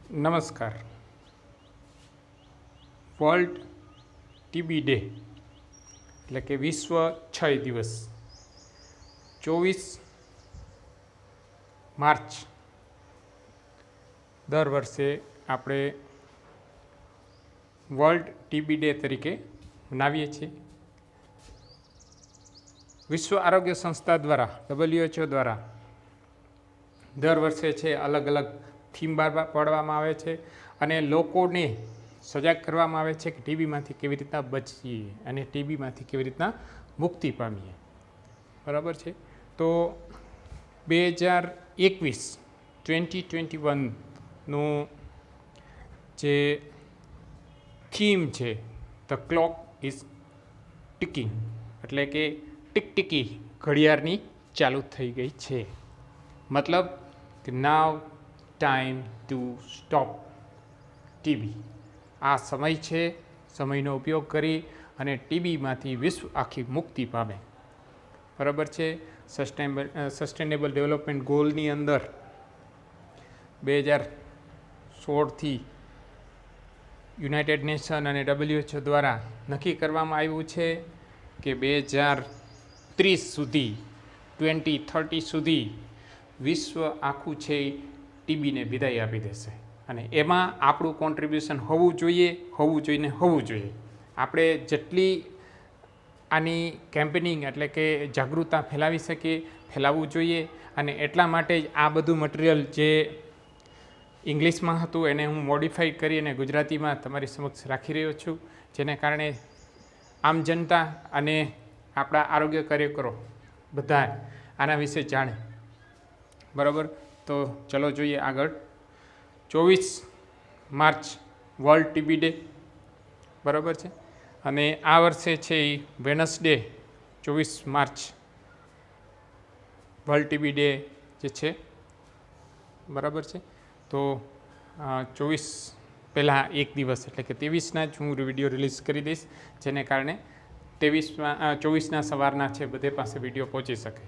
નમસ્કાર. World TB day એટલે કે વિશ્વ ક્ષય દિવસ 24 માર્ચ દર વર્ષે આપણે વર્લ્ડ ટીબી ડે તરીકે મનાવીએ છીએ. વિશ્વ આરોગ્ય સંસ્થા દ્વારા WHO દ્વારા દર વર્ષે છે અલગ અલગ થીમ બહાર પાડવામાં આવે છે અને લોકોને સજાગ કરવામાં આવે છે કે ટીબીમાંથી કેવી રીતના બચીએ અને ટીબીમાંથી કેવી રીતના મુક્તિ પામીએ. બરાબર છે. તો 2021 જે થીમ છે ધ ક્લોક ઇઝ ટિકિંગ, એટલે કે ટીકટીકી ઘડિયાળની ચાલુ થઈ ગઈ છે. મતલબ કે નાવ ટાઈમ ટુ સ્ટોપ ટીબી. આ સમય છે, સમયનો ઉપયોગ કરી અને ટીબીમાંથી વિશ્વ આખી મુક્તિ પામે. બરાબર છે. સસ્ટેનેબલ ડેવલપમેન્ટ ગોલની અંદર 2016થી યુનાઇટેડ નેશન અને WHO દ્વારા નક્કી કરવામાં આવ્યું છે કે 2030 સુધી 2030 સુધી વિશ્વ આખું છે ટીબીને વિદાય આપી દેશે અને એમાં આપણું કોન્ટ્રીબ્યુશન હોવું જોઈએ. આપણે જેટલી આની કેમ્પેનિંગ એટલે કે જાગૃતતા ફેલાવી શકીએ ફેલાવવું જોઈએ. અને એટલા માટે જ આ બધું મટીરિયલ જે ઇંગ્લિશમાં હતું એને હું મોડિફાઈ કરી અને ગુજરાતીમાં તમારી સમક્ષ રાખી રહ્યો છું, જેને કારણે આમ જનતા અને આપણા આરોગ્ય કાર્યકરો બધા આના વિશે જાણે. બરાબર. તો ચલો જોઈએ આગળ. 24 માર્ચ વર્લ્ડ ટીબી ડે. બરાબર છે. અને આ વર્ષે છે એ Wednesday 24 March World TB Day જે છે. બરાબર છે. તો 24 પહેલાં એક દિવસ એટલે કે 23ના જ હું વિડીયો રિલીઝ કરી દઈશ, જેને કારણે 24ના સવારના છે બધે પાસે વિડીયો પહોંચી શકે.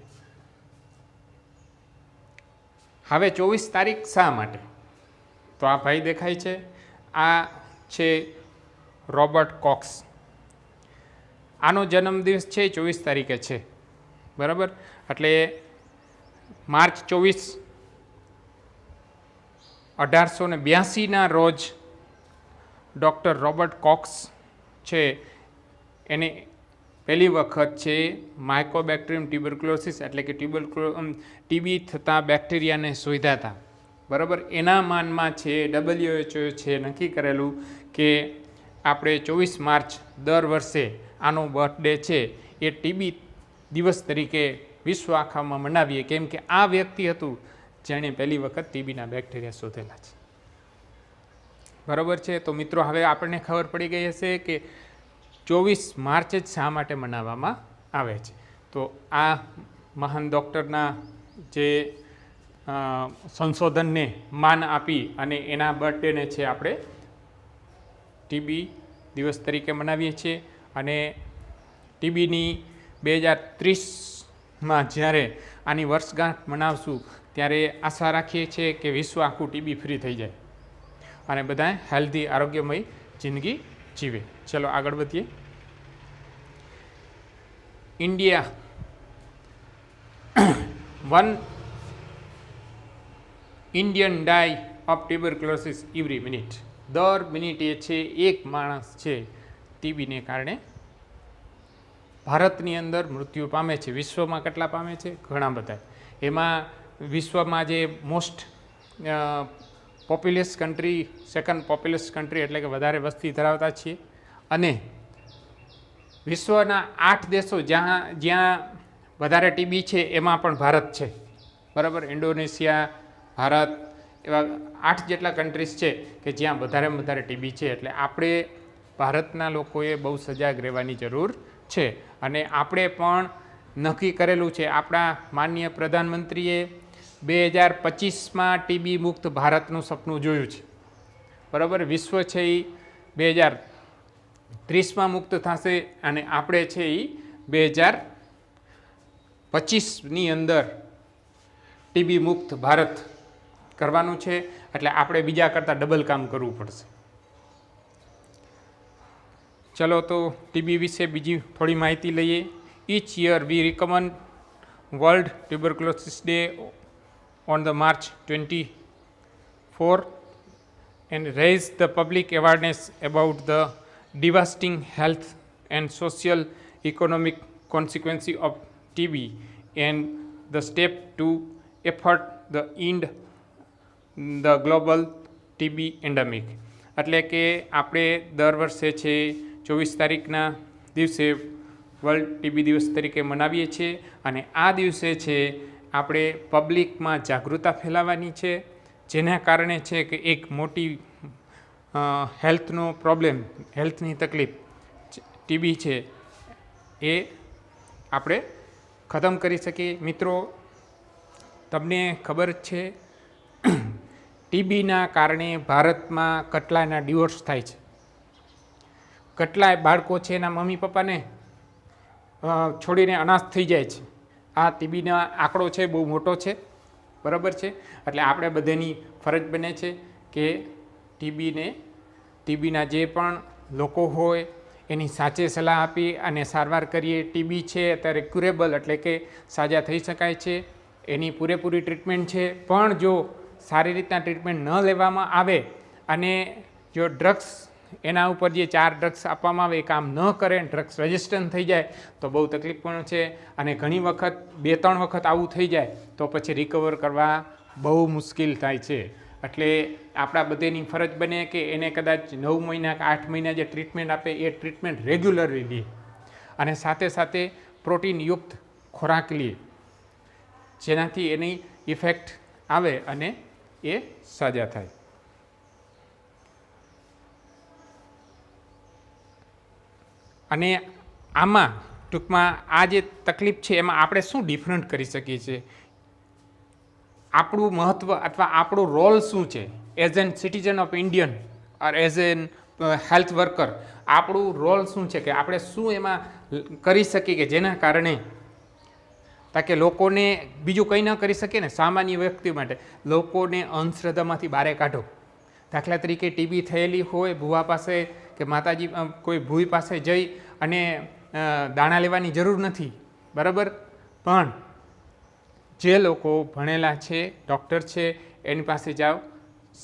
હવે 24 તારીખ શા માટે? તો આ ભાઈ દેખાય છે, આ છે રોબર્ટ કોક્સ. આનો જન્મદિવસ છે 24 તારીખે છે. બરાબર. એટલે માર્ચ 24 1882ના રોજ ડૉક્ટર રોબર્ટ કોક્સ છે એને પહેલી વખત છે માઇકોબેક્ટેરિયમ ટ્યુબરક્લોસિસ એટલે કે ટીબી થતા બેક્ટેરિયાને શોધ્યા હતા. બરાબર. એના માનમાં છે WHO છે નક્કી કરેલું કે આપણે 24 માર્ચ દર વર્ષે આનો બર્થડે છે એ ટીબી દિવસ તરીકે વિશ્વ આખામાં મનાવીએ, કેમ કે આ વ્યક્તિ હતું જેણે પહેલી વખત ટીબીના બેક્ટેરિયા શોધેલા છે. બરાબર છે. તો મિત્રો હવે આપણને ખબર પડી ગઈ હશે કે 24 માર્ચ જ શા માટે મનાવવામાં આવે છે. તો આ મહાન ડૉક્ટરના જે સંશોધનને માન આપી અને એના બર્થડેને છે આપણે ટીબી દિવસ તરીકે મનાવીએ છીએ. અને ટીબીની 2030માં જ્યારે આની વર્ષગાંઠ મનાવશું ત્યારે આશા રાખીએ છીએ કે વિશ્વ આખું ટીબી ફ્રી થઈ જાય અને બધાએ હેલ્ધી આરોગ્યમય જિંદગી જીવે. ચલો આગળ વધીએ. India 1 Indian die of tuberculosis every minute. દર મિનિટે છે એક માણસ છે ટીબીને કારણે ભારતની અંદર મૃત્યુ પામે છે. વિશ્વમાં કેટલા પામે છે? ઘણા બધા. એમાં વિશ્વમાં જે મોસ્ટ પોપ્યુલસ કન્ટ્રી, સેકન્ડ પોપ્યુલસ કન્ટ્રી એટલે કે વધારે વસ્તી ધરાવતા છીએ. અને વિશ્વના 8 દેશો જ્યાં વધારે ટીબી છે એમાં પણ ભારત છે. બરાબર. ઇન્ડોનેશિયા, ભારત, એવા 8 જેટલા કન્ટ્રીઝ છે કે જ્યાં વધારે ટીબી છે. એટલે આપણે ભારતના લોકોએ બહુ સજાગ રહેવાની જરૂર છે. અને આપણે પણ નક્કી કરેલું છે, આપણા માનનીય પ્રધાનમંત્રીએ 2025માં ટીબી મુક્ત ભારતનું સપનું જોયું છે. બરાબર. વિશ્વ છે એ 2030માં મુક્ત થશે અને આપણે છે એ 2025ની અંદર ટીબી મુક્ત ભારત કરવાનું છે, એટલે આપણે બીજા કરતાં ડબલ કામ કરવું પડશે. ચલો તો ટીબી વિશે બીજી થોડી માહિતી લઈએ. Each year we recommend world tuberculosis day on the March 24 and raise the public awareness about the devastating health and social economic consequences of TB and the step to effort the end the global TB endemic. એટલે કે આપણે દર વર્ષે છે 24 તારીખના દિવસે world TB દિવસ તરીકે મનાવીએ છીએ, અને આ દિવસે છે આપણે પબ્લિકમાં જાગૃતતા ફેલાવવાની છે, જેના કારણે છે કે એક મોટી હેલ્થનો પ્રોબ્લેમ, હેલ્થની તકલીફ ટીબી છે એ આપણે ખતમ કરી શકીએ. મિત્રો, તમને ખબર જ છે ટીબીના કારણે ભારતમાં કેટલાયના ડિવોર્સ થાય છે, કેટલાય બાળકો છે એના મમ્મી પપ્પાને છોડીને અનાથ થઈ જાય છે. આ ટીબીનો આંકડો છે બહુ મોટો છે, બરાબર છે. એટલે આપણે બધાની ફરજ બને છે કે ટીબીના જે પણ લોકો હોય એની સાચી સલાહ આપી અને સારવાર કરીએ. ટીબી છે અત્યારે ક્યુરેબલ એટલે કે સાજા થઈ શકાય છે, એની પૂરેપૂરી ટ્રીટમેન્ટ છે. પણ જો સારી રીતના ટ્રીટમેન્ટ ન લેવામાં આવે અને જો ડ્રગ્સ, એના ઉપર જે 4 ડ્રગ્સ આપવામાં આવે એ કામ ન કરે, ડ્રગ્સ રેઝિસ્ટન્ટ થઈ જાય તો બહુ તકલીફ પણ છે. અને ઘણી વખત 2-3 વખત આવું થઈ જાય તો પછી રિકવર કરવા બહુ મુશ્કેલ થાય છે. એટલે આપણા બધાની ફરજ બને કે એને કદાચ 9 મહિના કે 8 મહિના જે ટ્રીટમેન્ટ આપે એ ટ્રીટમેન્ટ રેગ્યુલરલી લે, અને સાથે સાથે પ્રોટીનયુક્ત ખોરાક લે, જેનાથી એની ઇફેક્ટ આવે અને એ સાજા થાય. અને આમાં ટૂંકમાં આ જે તકલીફ છે એમાં આપણે શું ડિફરન્ટ કરી શકીએ છીએ, આપણું મહત્ત્વ અથવા આપણો રોલ શું છે as an citizen of Indian or as an health worker. આપણું રોલ શું છે કે આપણે શું એમાં કરી શકીએ કે જેના કારણે તાકે લોકોને બીજું કંઈ ન કરી શકીએ ને, સામાન્ય વ્યક્તિ માટે લોકોને અંધશ્રદ્ધામાંથી બહાર કાઢો. દાખલા તરીકે ટીબી થયેલી હોય ભુવા પાસે કે માતાજી કોઈ ભૂઈ પાસે જઈ અને દાણા લેવાની જરૂર નથી, બરાબર. પણ જે લોકો ભણેલા છે, ડૉક્ટર છે, એની પાસે જાઓ,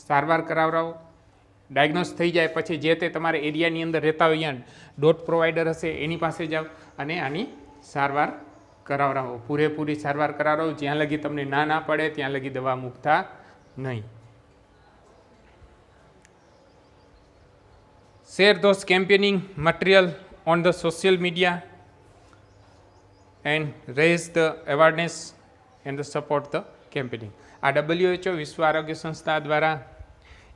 સારવાર કરાવરાવો. ડાયગ્નોસ થઈ જાય પછી જે તે તમારા એરિયાની અંદર રહેતા હોય અહીંયા ડોટ પ્રોવાઈડર હશે એની પાસે જાઓ અને આની સારવાર કરાવરાવો, પૂરેપૂરી સારવાર કરાવરાવો. જ્યાં લગી તમને ના પડે ત્યાં લગી દવા મૂકતા નહીં. Share those campaigning material on the social media and raise the awareness and the support the campaigning. આ WHO વિશ્વ આરોગ્ય સંસ્થા દ્વારા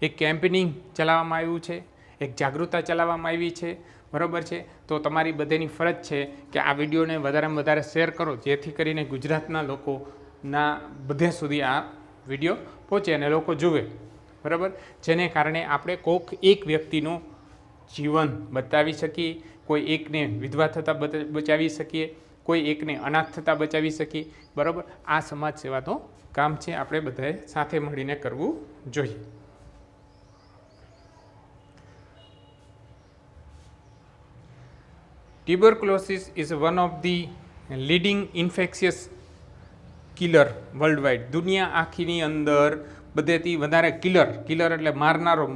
એક કેમ્પેનિંગ ચલાવવામાં આવ્યું છે, એક જાગૃતતા ચલાવવામાં આવી છે, બરાબર છે. તો તમારી બધાની ફરજ છે કે આ વિડીયોને વધારેમાં વધારે શેર કરો, જેથી કરીને ગુજરાતના લોકોના બધે સુધી આ વિડીયો પહોંચે અને લોકો જુએ, બરાબર. જેને કારણે આપણે કોઈક એક વ્યક્તિનું જીવન બચાવી શકીએ, કોઈ એકને વિધવા થતાં બચાવી શકીએ, કોઈ એકને અનાથ થતાં બચાવી શકીએ, બરાબર. આ સમાજ સેવાનું કામ છે, આપણે બધાએ સાથે મળીને કરવું જોઈએ. Tuberculosis is one of the leading infectious killer worldwide. દુનિયા આખીની અંદર બધેથી વધારે કિલર એટલે મારનારો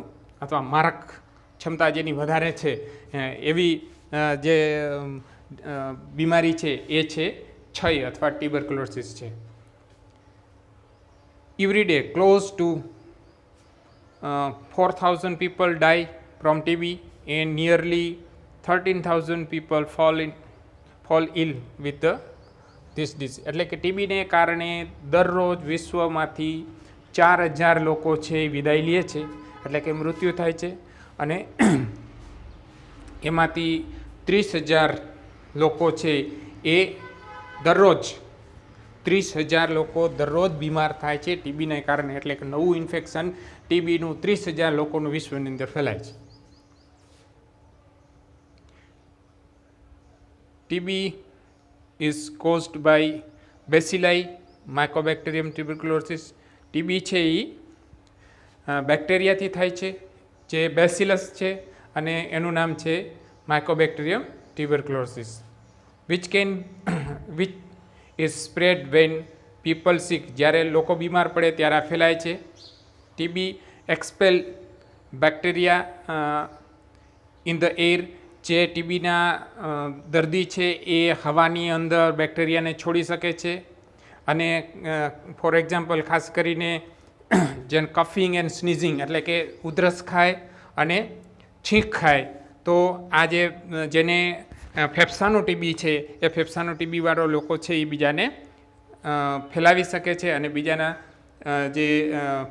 અથવા મારક ક્ષમતા જેની વધારે છે એવી જે બીમારી છે એ છે ક્ષય અથવા ટ્યુબરક્લોસિસ છે. Every day close to 4,000 people die from TB and nearly 13,000 people fall ill with this disease. એટલે કે ટીબીને કારણે દરરોજ વિશ્વમાંથી 4,000 લોકો છે એ વિદાય લે છે, એટલે કે મૃત્યુ થાય છે. અને એમાંથી 30,000 લોકો છે એ દરરોજ 30,000 લોકો દરરોજ બીમાર થાય છે ટીબીને કારણે. એટલે કે નવું ઇન્ફેક્શન ટીબીનું 30,000 લોકોનું વિશ્વની અંદર ફેલાય છે. TB is caused by bacilli, Mycobacterium tuberculosis. TB છે એ બેક્ટેરિયાથી થાય છે, જે બેસિલસ છે, અને એનું નામ છે mycobacterium tuberculosis, which is spread when people sick. જ્યારે લોકો બીમાર પડે ત્યારે આ ફેલાય છે. TB expel bacteria in the air. જે ટીબીના દર્દી છે એ હવાની અંદર બેક્ટેરિયાને છોડી શકે છે. અને ફોર એક્ઝામ્પલ ખાસ કરીને જેને કફિંગ એન્ડ સ્નીઝિંગ એટલે કે ઉધરસ ખાય અને છીંક ખાય તો આ જેને ફેફસાનો ટીબી છે એ ફેફસાનો ટીબીવાળો લોકો છે એ બીજાને ફેલાવી શકે છે અને બીજાના જે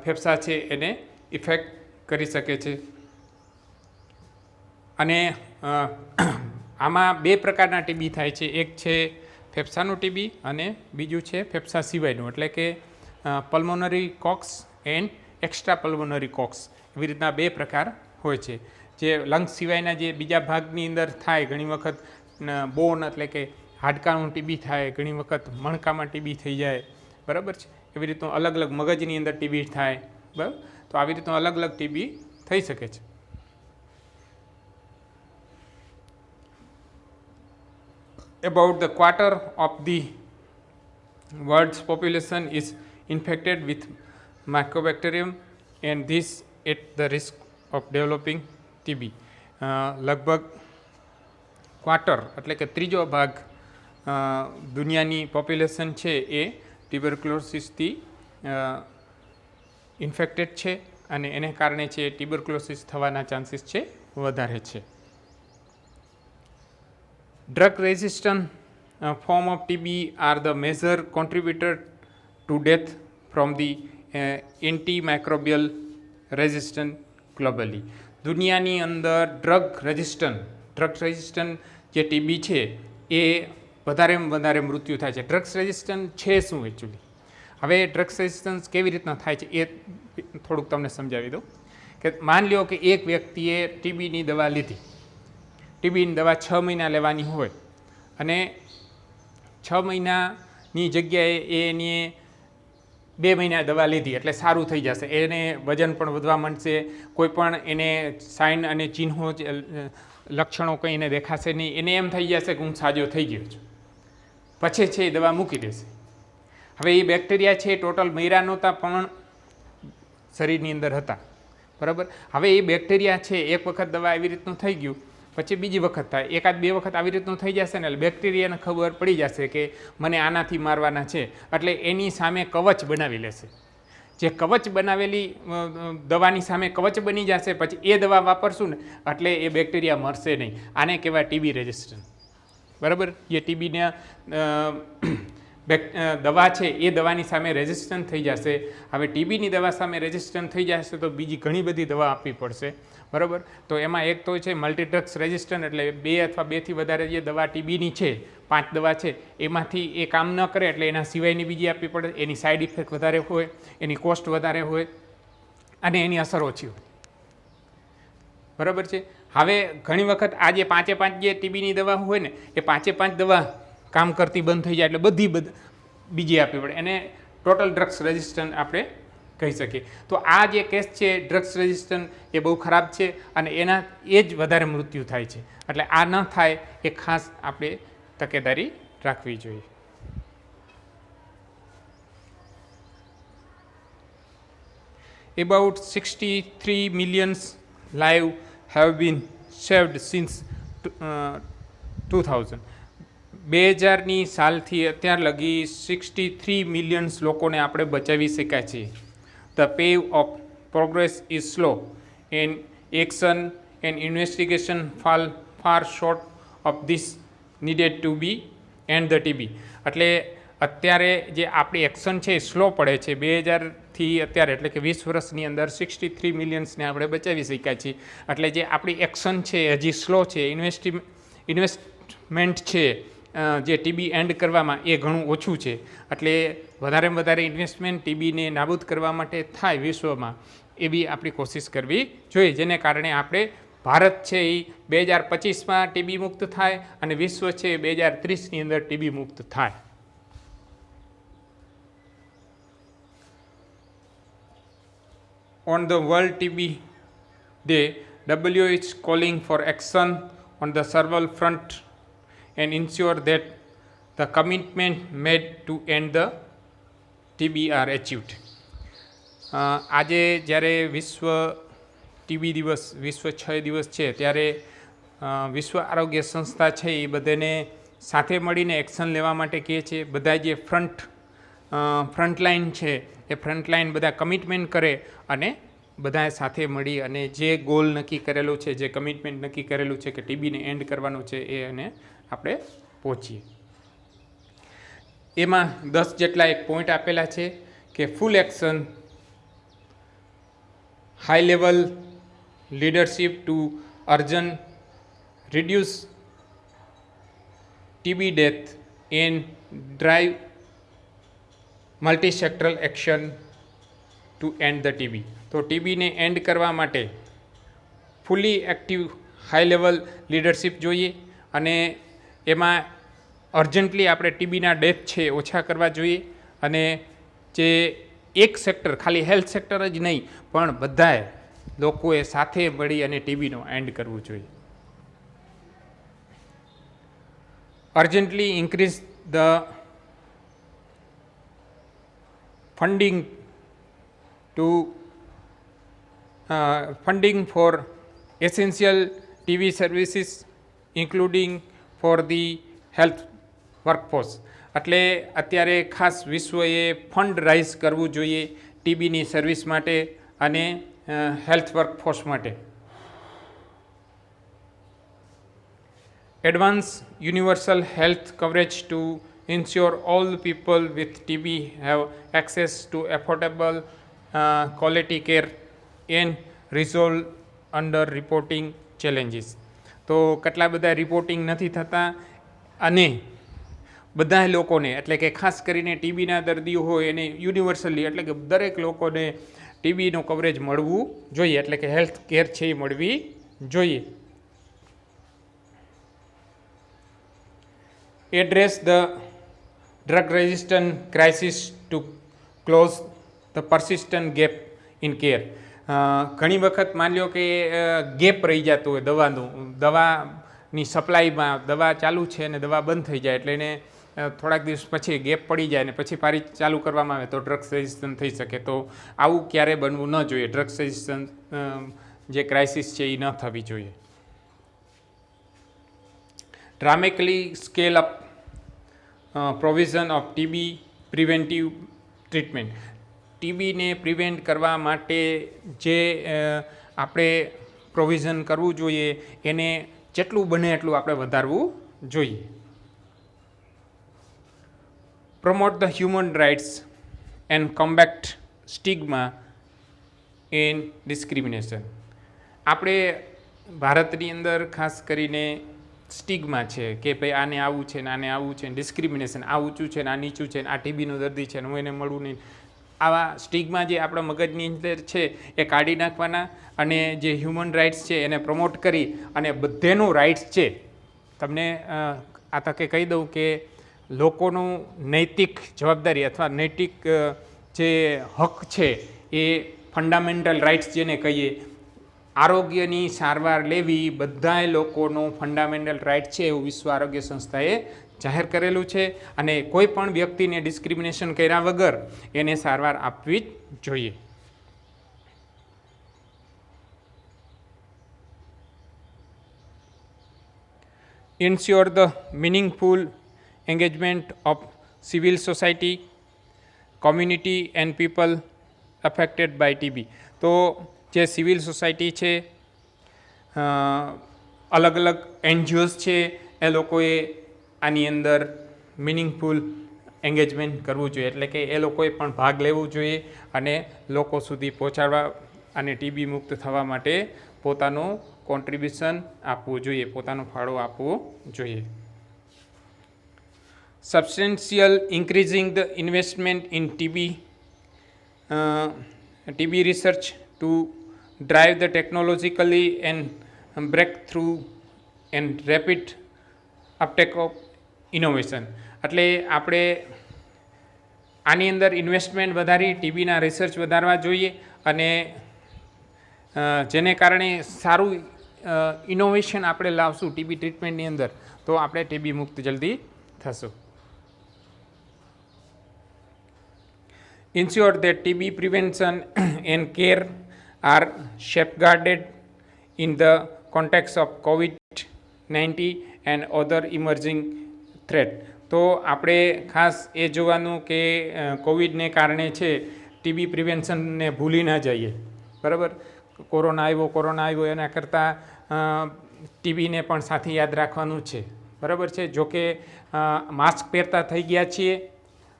ફેફસા છે એને ઇફેક્ટ કરી શકે છે. અને આમાં બે પ્રકારના ટીબી થાય છે. એક છે ફેફસાનું ટીબી અને બીજું છે ફેફસા સિવાયનું એટલે કે pulmonary Cox and extra pulmonary Cox. એવી રીતના બે પ્રકાર હોય છે. જે લંગ્સ સિવાયના જે બીજા ભાગની અંદર થાય, ઘણી વખત બોન એટલે કે હાડકાનું ટીબી થાય, ઘણી વખત મણકામાં ટીબી થઈ જાય, બરાબર છે. એવી રીતનું અલગ અલગ મગજની અંદર ટીબી થાય, બરાબર. તો આવી રીતનું અલગ અલગ ટીબી થઈ શકે છે. About the quarter of the world's population is infected with Mycobacterium, and this at the risk of developing TB. લગભગ ક્વાર્ટર એટલે કે ત્રીજો ભાગ દુનિયાની પોપ્યુલેશન છે એ ટ્યુબરક્લોસિસથી ઇન્ફેક્ટેડ છે અને એને કારણે છે ટ્યુબરક્લોસિસ થવાના ચાન્સીસ છે વધારે છે. Drug resistant form of TB are the major contributor to death from the antimicrobial resistance globally. દુનિયાની અંદર ડ્રગ રેઝિસ્ટન્ટ જે ટીબી છે એ વધારે મૃત્યુ થાય છે. ડ્રગ્સ રેઝિસ્ટન્ટ છે શું એકચ્યુઅલી? હવે ડ્રગ્સ રેઝિસ્ટન્સ કેવી રીતના થાય છે એ થોડુંક તમને સમજાવી દઉં. કે માન લ્યો કે એક વ્યક્તિએ ટીબીની દવા લીધી. ટીબીની દવા 6 મહિના લેવાની હોય અને 6 મહિનાની જગ્યાએ એની 2 મહિના દવા લીધી એટલે સારું થઈ જશે. એને વજન પણ વધવા માંડશે, કોઈ પણ એને સાઇન અને ચિહ્નો લક્ષણો કંઈ એને દેખાશે નહીં. એને એમ થઈ જશે કે હું સાજો થઈ ગયો છું. પછી છે એ દવા મૂકી દેશે. હવે એ બેક્ટેરિયા છે ટોટલ મર્યા નહોતા પણ શરીરની અંદર હતા, બરાબર. હવે એ બેક્ટેરિયા છે એક વખત દવા આવી રીતનું થઈ ગયું પછી બીજી વખત થાય, એકાદ બે વખત આવી રીતનું થઈ જશે ને એટલે બેક્ટેરિયાને ખબર પડી જશે કે મને આનાથી મારવાના છે એટલે એની સામે કવચ બનાવી લેશે. જે કવચ બનાવેલી દવાની સામે કવચ બની જશે પછી એ દવા વાપરશું ને એટલે એ બેક્ટેરિયા મરશે નહીં. આને કહેવાય ટીબી રેઝિસ્ટન્ટ, બરાબર. જે ટીબીના દવા છે એ દવાની સામે રેઝિસ્ટન્ટ થઈ જશે. હવે ટીબીની દવા સામે રેઝિસ્ટન્ટ થઈ જશે તો બીજી ઘણી બધી દવા આપવી પડશે, બરાબર. તો એમાં એક તો છે મલ્ટીડ્રગ્સ રેઝિસ્ટન્ટ એટલે 2 અથવા 2થી વધારે જે દવા ટીબીની છે, 5 દવા છે એમાંથી એ કામ ન કરે એટલે એના સિવાયની બીજી આપવી પડે. એની સાઇડ ઇફેક્ટ વધારે હોય, એની કોસ્ટ વધારે હોય અને એની અસર ઓછી હોય, બરાબર છે. હવે ઘણી વખત આ જે 5 જે ટીબીની દવા હોય ને એ 5 દવા કામ કરતી બંધ થઈ જાય એટલે બધી બીજી આપવી પડે. એને ટોટલ ડ્રગ્સ રેઝિસ્ટન્ટ આપણે કહી શકીએ. તો આ જે કેસ છે ડ્રગ્સ રેઝિસ્ટન્ટ એ બહુ ખરાબ છે અને એ જ વધારે મૃત્યુ થાય છે. એટલે આ ન થાય એ ખાસ આપણે તકેદારી રાખવી જોઈએ. About 63 million lives have been saved since 2000. 2000ની સાલથી અત્યાર લગી 63 મિલિયન લોકોને આપણે બચાવી શક્યા છીએ. The pace of progress is slow and action and investigation fall far short of this needed to be end the TB. એટલે અત્યારે જે આપણી એક્શન છે એ સ્લો પડે છે. 2000થી અત્યારે એટલે કે 20 વર્ષની અંદર 63 મિલિયન્સને આપણે બચાવી શક્યા છીએ. એટલે જે આપણી એક્શન છે હજી સ્લો છે, ઇન્વેસ્ટમેન્ટ છે જે ટીબી એન્ડ કરવામાં એ ઘણું ઓછું છે. એટલે વધારેમાં વધારે ઇન્વેસ્ટમેન્ટ ટીબીને નાબૂદ કરવા માટે થાય વિશ્વમાં એવી આપણી કોશિશ કરવી જોઈએ. જેને કારણે આપણે ભારત છે એ 2025માં ટીબી મુક્ત થાય અને વિશ્વ છે એ 2030ની અંદર ટીબી મુક્ત થાય. On the World TB Day, WHO is calling for action on the several front and ensure that the commitment made to end the TB are achieved. આજે જ્યારે વિશ્વ ટીબી દિવસ, વિશ્વ ક્ષય દિવસ છે, ત્યારે વિશ્વ આરોગ્ય સંસ્થા છે એ બધાને સાથે મળીને એક્શન લેવા માટે કહે છે. બધા જે ફ્રન્ટલાઇન છે એ ફ્રન્ટલાઇન બધા કમિટમેન્ટ કરે અને બધાએ સાથે મળી અને જે ગોલ નક્કી કરેલું છે, જે કમિટમેન્ટ નક્કી કરેલું છે કે ટીબીને એન્ડ કરવાનું છે એ અને આપણે પહોંચીએ. એમાં 10 જેટલા એક પોઈન્ટ આપેલા છે કે full action, high level leadership to urgent reduce TB death and drive multi-sectoral action to end the TB. તો ટીબીને એન્ડ કરવા માટે ફૂલી એક્ટિવ હાઈ લેવલ લીડરશીપ જોઈએ અને એમાં અર્જન્ટલી આપણે ટીબીના ડેથ છે ઓછા કરવા જોઈએ. અને જે એક સેક્ટર, ખાલી હેલ્થ સેક્ટર જ નહીં પણ બધાએ લોકોએ સાથે મળી અને ટીબીનો એન્ડ કરવું જોઈએ. Urgently increase the funding for essential TB services including for the health workforce. એટલે અત્યારે ખાસ વિશ્વએ ફંડ રાઇઝ કરવું જોઈએ ટીબીની સર્વિસ માટે અને હેલ્થ વર્કફોર્સ માટે. Advance universal health coverage to ensure all people with TB have access to affordable quality care and resolve under reporting challenges. તો કેટલા બધા રિપોર્ટિંગ નથી થતા અને બધા લોકોને, એટલે કે ખાસ કરીને ટીબીના દર્દીઓ હોય એને યુનિવર્સલી, એટલે કે દરેક લોકોને ટીબીનું કવરેજ મળવું જોઈએ, એટલે કે હેલ્થ કેર છે એ મળવી જોઈએ. Address the drug resistant crisis to close the persistent gap in care. ઘણી વખત માની લો કે ગેપ રહી જતો હોય દવાની સપ્લાયમાં, દવા ચાલુ છે અને દવા બંધ થઈ જાય એટલે એને થોડાક દિવસ પછી ગેપ પડી જાય અને પછી પાછી ચાલુ કરવામાં આવે તો ડ્રગ્સ રેઝિસ્ટન્ટ થઈ શકે. તો આવું ક્યારે બનવું ન જોઈએ. ડ્રગ્સ રેઝિસ્ટન્ટ જે ક્રાઇસિસ છે એ ન થવી જોઈએ. Dramatically scale up provision of TB preventive treatment. ટીબીને પ્રિવેન્ટ કરવા માટે જે આપણે પ્રોવિઝન કરવું જોઈએ એને જેટલું બને એટલું આપણે વધારવું જોઈએ. Promote the human rights and combat stigma and discrimination. આપણે ભારતની અંદર ખાસ કરીને સ્ટિગ્મા છે કે ભાઈ આને આવું છે ને આને આવું છે, ડિસ્ક્રિમિનેશન, આ ઊંચું છે ને આ નીચું છે ને આ ટીબીનો દર્દી છે ને હું એને મળું નહીં, આવા સ્ટિગ્મા જે આપણા મગજની અંદર છે એ કાઢી નાખવાના અને જે હ્યુમન રાઇટ્સ છે એને પ્રમોટ કરી અને બધેનું રાઇટ્સ છે. તમને આ તકે કહી દઉં કે લોકોનું નૈતિક જવાબદારી અથવા નૈતિક જે હક છે એ ફંડામેન્ટલ રાઇટ્સ જેને કહીએ, આરોગ્યની સારવાર લેવી બધાય લોકોનો ફંડામેન્ટલ રાઇટ છે એવું વિશ્વ આરોગ્ય સંસ્થાએ જાહેર કરેલું છે અને કોઈ પણ વ્યક્તિને ડિસ્ક્રિમિનેશન કર્યા વગર એને સારવાર આપવી જ જોઈએ. Ensure the meaningful engagement of civil society, community and people affected by TB. તો જે સિવિલ સોસાયટી છે, અલગ અલગ એનજીઓસ છે, એ લોકોએ આની અંદર મિનિંગફુલ એંગેજમેન્ટ કરવું જોઈએ, એટલે કે એ લોકોએ પણ ભાગ લેવો જોઈએ અને લોકો સુધી પહોંચાડવા અને ટીબી મુક્ત થવા માટે પોતાનું કોન્ટ્રીબ્યુશન આપવું જોઈએ, પોતાનો ફાળો આપવો જોઈએ. Substantial increasing the investment in TB research to drive the technologically and breakthrough and rapid uptake of innovation. એટલે આપણે આની અંદર ઇન્વેસ્ટમેન્ટ વધારી ટીબીના રિસર્ચ વધારવા જોઈએ અને જેને કારણે સારું ઇનોવેશન આપણે લાવશું ટીબી ટ્રીટમેન્ટની અંદર તો આપણે ટીબી મુક્ત જલ્દી થશું. Ensure that TB prevention and care are safeguarded in the context of COVID-19 and other emerging threat. તો આપણે ખાસ એ જોવાનું કે કોવિડને કારણે છે ટીબી પ્રિવેન્શનને ભૂલી ના જઈએ. બરાબર, કોરોના આવ્યો એના કરતાં ટીબીને પણ સાથે યાદ રાખવાનું છે. બરાબર છે, જોકે માસ્ક પહેરતા થઈ ગયા છીએ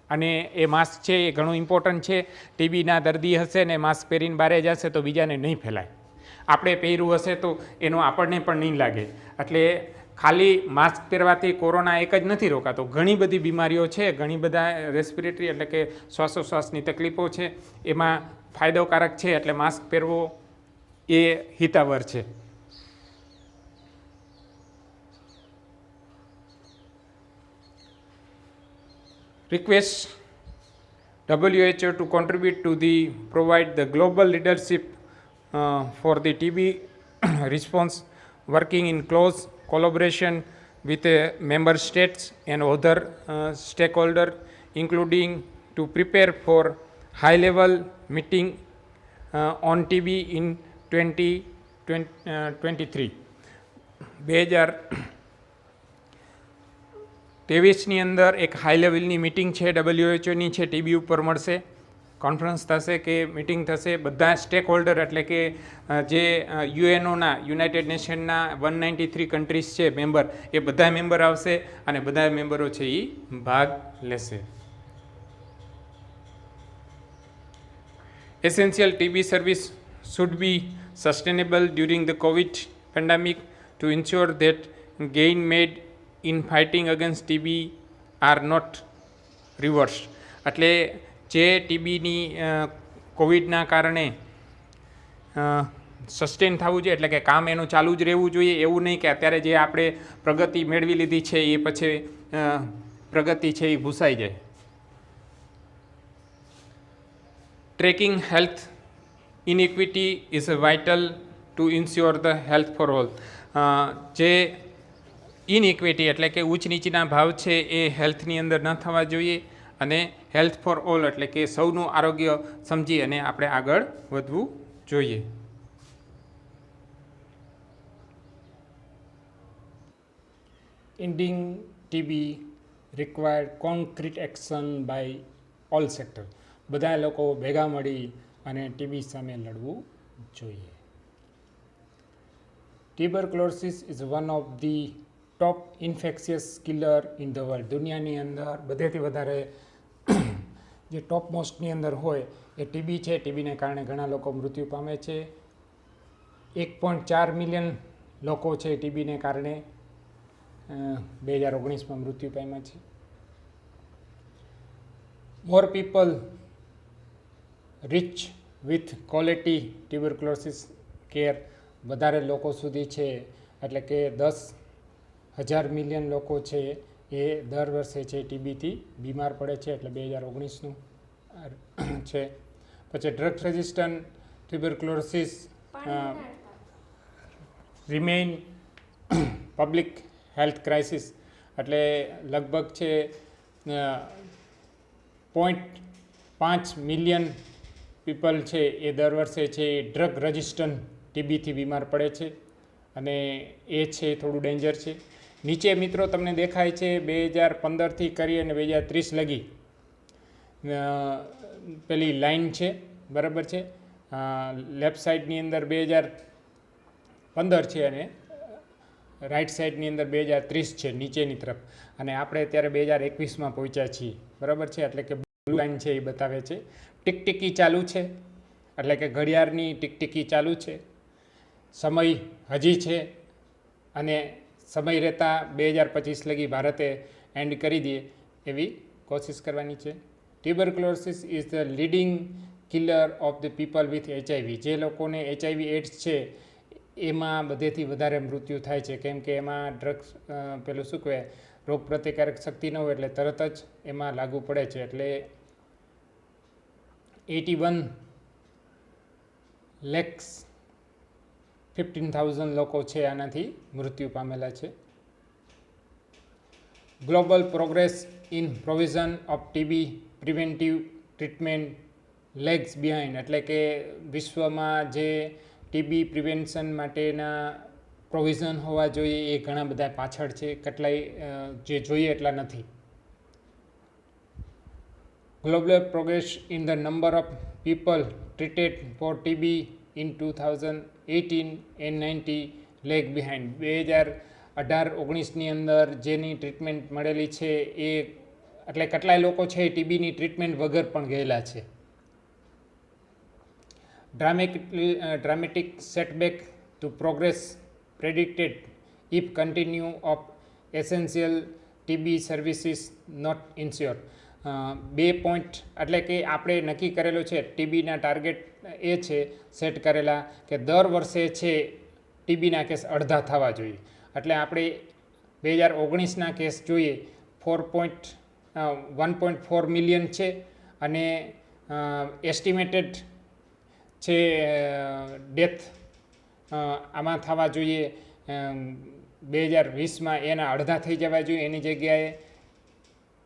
અને એ માસ્ક છે એ ઘણું ઇમ્પોર્ટન્ટ છે. ટીબીના દર્દી હશે ને માસ્ક પહેરીને બહાર જશે તો બીજાને નહીં ફેલાય. આપણે પહેર્યું હશે તો એનો આપણને પણ નહીં લાગે. એટલે ખાલી માસ્ક પહેરવાથી કોરોના એક જ નથી રોકાતો, ઘણી બધી બીમારીઓ છે, ઘણી બધા રેસ્પિરેટરી એટલે કે શ્વાસોશ્વાસની તકલીફો છે, એમાં ફાયદોકારક છે. એટલે માસ્ક પહેરવો એ હિતાવહ છે. Request WHO to contribute to provide the global leadership for the TB response, working in close collaboration with member states and other stakeholders, including to prepare for high-level meeting on TB in 2023. 2023ની અંદર એક high લેવલની meeting છે WHO છે, TB ઉપર મળશે, conference થશે કે meeting થશે. બધા સ્ટેક હોલ્ડર એટલે કે જે યુએનઓના યુનાઇટેડ નેશનના 193 કન્ટ્રીઝ છે મેમ્બર, એ બધા મેમ્બર આવશે અને બધા મેમ્બરો છે એ ભાગ લેશે. Essential TB service should be sustainable during the COVID pandemic to ensure that gain made in fighting against TB are not reversed. એટલે જે ટીબીની કોવિડના કારણે સસ્ટેન થવું જોઈએ, એટલે કે કામ એનું ચાલુ જ રહેવું જોઈએ. એવું નહીં કે અત્યારે જે આપણે પ્રગતિ મેળવી લીધી છે એ પછી પ્રગતિ છે એ ભૂસાઈ જાય. Tracking health inequity is vital to ensure the health for all. જે ઇનઇક્વિટી એટલે કે ઊંચ નીચના ભાવ છે એ હેલ્થની અંદર ન થવા જોઈએ અને હેલ્થ ફોર ઓલ એટલે કે સૌનું આરોગ્ય સમજી અને આપણે આગળ વધવું જોઈએ. Ending TB required concrete action by all sectors. બધા લોકો ભેગા મળી અને ટીબી સામે લડવું જોઈએ. Tuberculosis is one of the top infectious killer in the world. દુનિયાની અંદર બધેથી વધારે જે ટોપ મોસ્ટની અંદર હોય એ ટીબી છે. ટીબીને કારણે ઘણા લોકો મૃત્યુ પામે છે. 1.4 મિલિયન લોકો છે ટીબીને કારણે 2019માં મૃત્યુ પામ્યા છે. More people reach with quality tuberculosis care. વધારે લોકો સુધી છે એટલે કે 10,000 મિલિયન લોકો છે એ દર વર્ષે છે ટીબીથી બીમાર પડે છે. એટલે 2019નું છે. પછી drug resistant tuberculosis remain public health crisis. એટલે લગભગ છે 0.5 મિલિયન પીપલ છે એ દર વર્ષે છે એ ડ્રગ રેઝિસ્ટન્ટ ટીબીથી બીમાર પડે છે અને એ છે થોડું ડેન્જર છે. નીચે મિત્રો તમને દેખાય છે 2015થી કરી અને 2030 લગી પેલી લાઈન છે, બરાબર છે. લેફ્ટ સાઈડની અંદર 2015 છે અને રાઈટ સાઈડની અંદર 2030 છે નીચેની તરફ. અને આપણે અત્યારે 2021માં પહોંચ્યા છીએ, બરાબર છે. એટલે કે બ્લુ લાઈન છે એ બતાવે છે ટીકટીકી ચાલુ છે, એટલે કે ઘડિયાળની ટીકટીકી ચાલુ છે. સમય હજી છે અને સમય રહેતા 2025 લગી ભારતે એન્ડ કરી દે એવી કોશિશ કરવાની છે. Tuberculosis is the leading killer of the people with HIV. જે લોકોને HIV એડ્સ છે એમાં બધેથી વધારે મૃત્યુ થાય છે, કેમ કે એમાં ડ્રગ્સ પેલું શું કહેવાય રોગ પ્રતિકારક શક્તિ ન હોય એટલે તરત જ એમાં લાગુ પડે છે. એટલે 81 lakhs 15,000 લોકો છે આનાથી મૃત્યુ પામેલા છે. Global progress in provision of TB preventive treatment legs behind, એટલે કે વિશ્વમાં જે ટીબી પ્રિવેન્શન માટેના પ્રોવિઝન હોવા જોઈએ એ ઘણા બધા પાછળ છે, કેટલાય જે જોઈએ એટલા નથી. Global progress in the number of people treated for TB in 2018 and 90 lag behind. 2018-19ની અંદર જેની ટ્રીટમેન્ટ મળેલી છે એ એટલે કેટલાય લોકો છે ટીબીની ટ્રીટમેન્ટ વગર પણ ગયેલા છે. dramatic setback to progress predicted if continue of essential TB services not ensured. 2 point એટલે કે આપણે નક્કી કરેલો છે ટીબીના ટાર્ગેટ એ છે સેટ કરેલા કે દર વર્ષે છે ટીબીના કેસ અડધા થવા જોઈએ. એટલે આપણે 2019ના કેસ જોઈએ 1.4 મિલિયન છે અને એસ્ટિમેટેડ છે ડેથ આમાં થવા જોઈએ 2020માં એના અડધા થઈ જવા જોઈએ, એની જગ્યાએ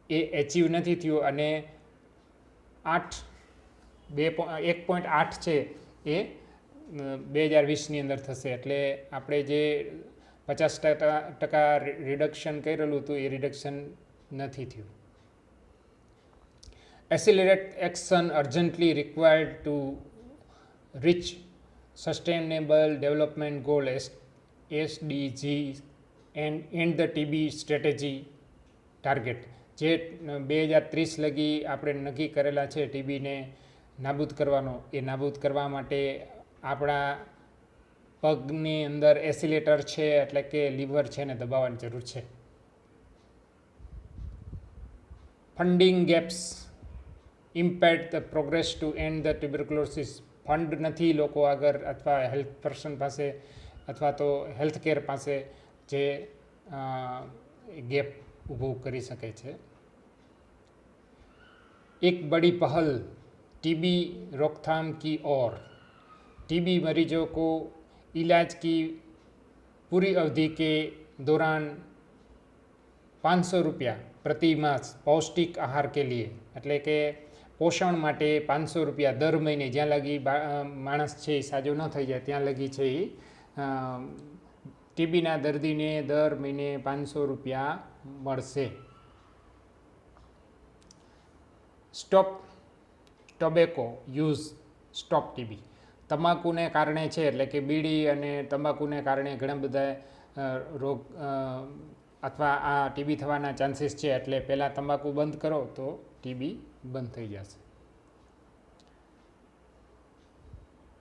એ એચીવ નથી થયું અને 1.8 છે એ 2020ની અંદર થશે. એટલે આપણે જે 50% રિડક્શન કરેલું હતું એ રિડક્શન નથી થયું. Accelerate action urgently required to reach Sustainable Development Goal SDG and end the TB strategy target. જે 2030 લગી આપણે નક્કી કરેલા છે ટીબીને નાબૂદ કરવાનો, એ નાબૂદ કરવા માટે આપણા પગની અંદર એસિલેટર છે એટલે કે લીવર છે ને દબાવવાની જરૂર છે. Funding gaps impact the progress to end the tuberculosis. Fund નથી લોકો આગળ અથવા હેલ્થ પર્સન પાસે અથવા તો હેલ્થ કેર પાસે જે ગેપ ઊભું કરી શકે છે. એક બડી પહલ टीबी रोकथाम की ओर. टीबी मरीजों को इलाज की पूरी अवधि के दौरान 500 रुपया प्रति मास पौष्टिक आहार के लिए, એટલે કે પોષણ માટે 500 રૂપિયા દર મહિને જ્યાં લગી માણસ છે એ સાજો ન થઈ જાય ત્યાં લગી છે એ ટીબીના દર્દીને દર મહિને 500 રૂપિયા મળશે. Stop tobacco use stop TB. તમાકુને કારણે છે એટલે કે બીડી અને તમાકુને કારણે ઘણા બધા રોગ અથવા આ ટીબી થવાના ચાન્સીસ છે, એટલે પહેલાં તમાકુ બંધ કરો તો ટીબી બંધ થઈ જશે.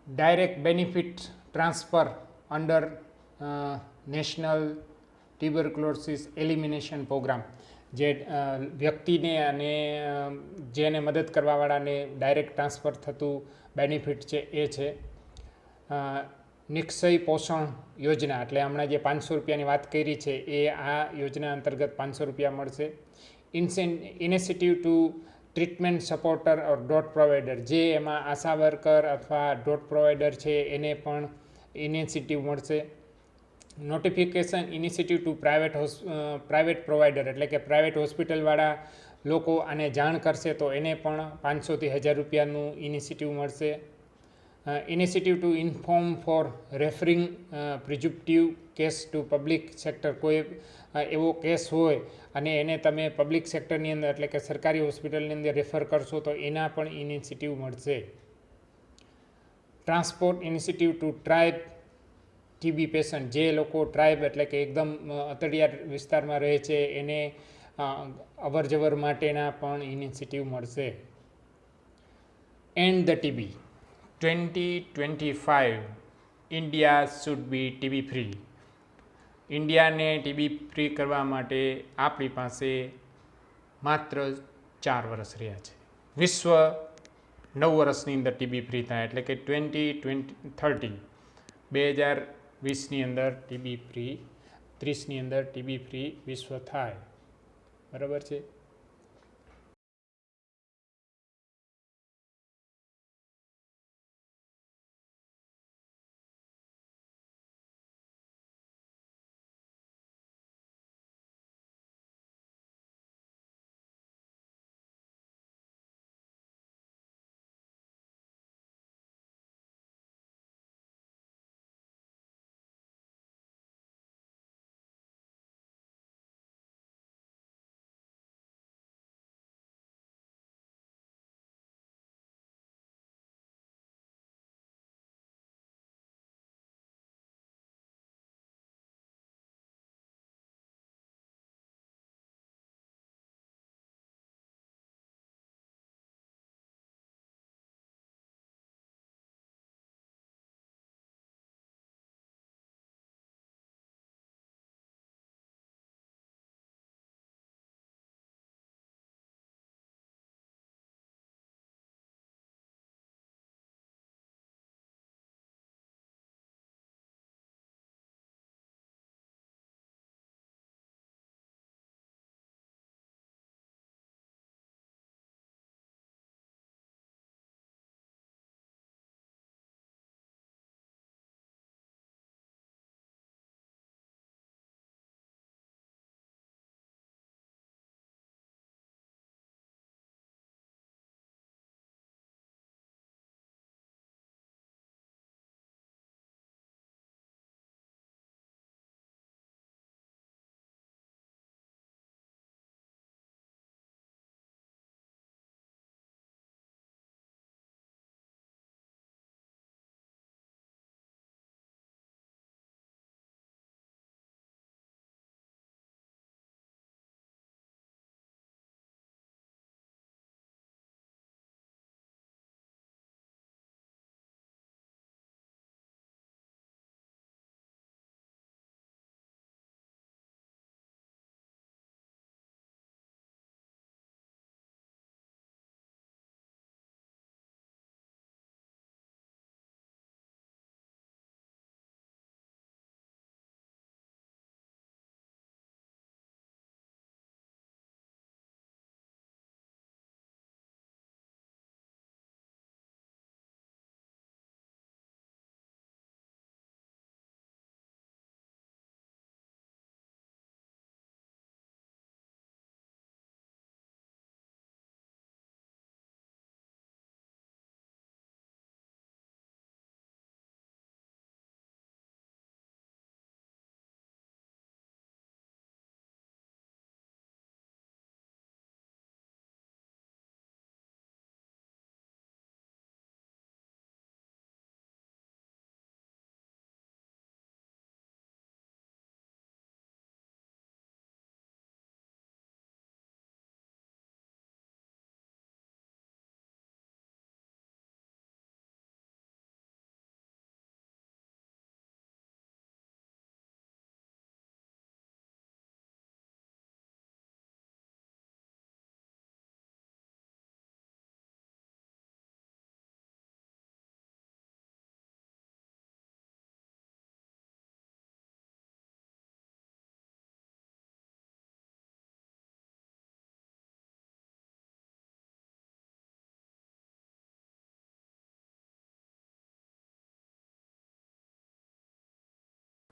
Direct benefit transfer under national tuberculosis elimination programme. જે વ્યક્તિને અને જેને મદદ કરવાવાળાને ડાયરેક્ટ ટ્રાન્સફર થતું બેનિફિટ છે એ છે નિક્ષય પોષણ યોજના. એટલે હમણાં જે 500 રૂપિયાની વાત કરી છે એ આ યોજના અંતર્ગત 500 રૂપિયા મળશે. Initiative to treatment supporter or DOT provider, જે એમાં આશા વર્કર અથવા ડોટ પ્રોવાઈડર છે એને પણ ઇનિશિયેટિવ મળશે. Notification initiative to private provider, એટલે કે પ્રાઇવેટ હોસ્પિટલવાળા લોકો આને જાણ કરશે તો એને પણ 500 થી 1000 રૂપિયાનું ઇનિશિયેટિવ મળશે. Initiative to inform for referring presumptive case to public sector. કોઈ એવો કેસ હોય અને એને તમે પબ્લિક સેક્ટરની અંદર એટલે કે સરકારી હોસ્પિટલની અંદર રેફર કરશો તો એના પણ ઇનિશિયેટિવ મળશે. Transport initiative to tribe TB patient, જે લોકો ટ્રાઇબ એટલે કે એકદમ અતડિયાર વિસ્તારમાં રહે છે એને અવર જવર માટેના પણ ઇનિશિયેટિવ મળશે. End the TB 2025 India should be TB free. ઇન્ડિયાને ટીબી ફ્રી કરવા માટે આપણી પાસે માત્ર 4 વર્ષ રહ્યા છે. વિશ્વ 9 વર્ષની અંદર ટીબી ફ્રી થાય, એટલે કે 2020ની અંદર ટીબી ફ્રી, 30ની અંદર ટીબી ફ્રી વિશ્વ થાય. બરાબર છે.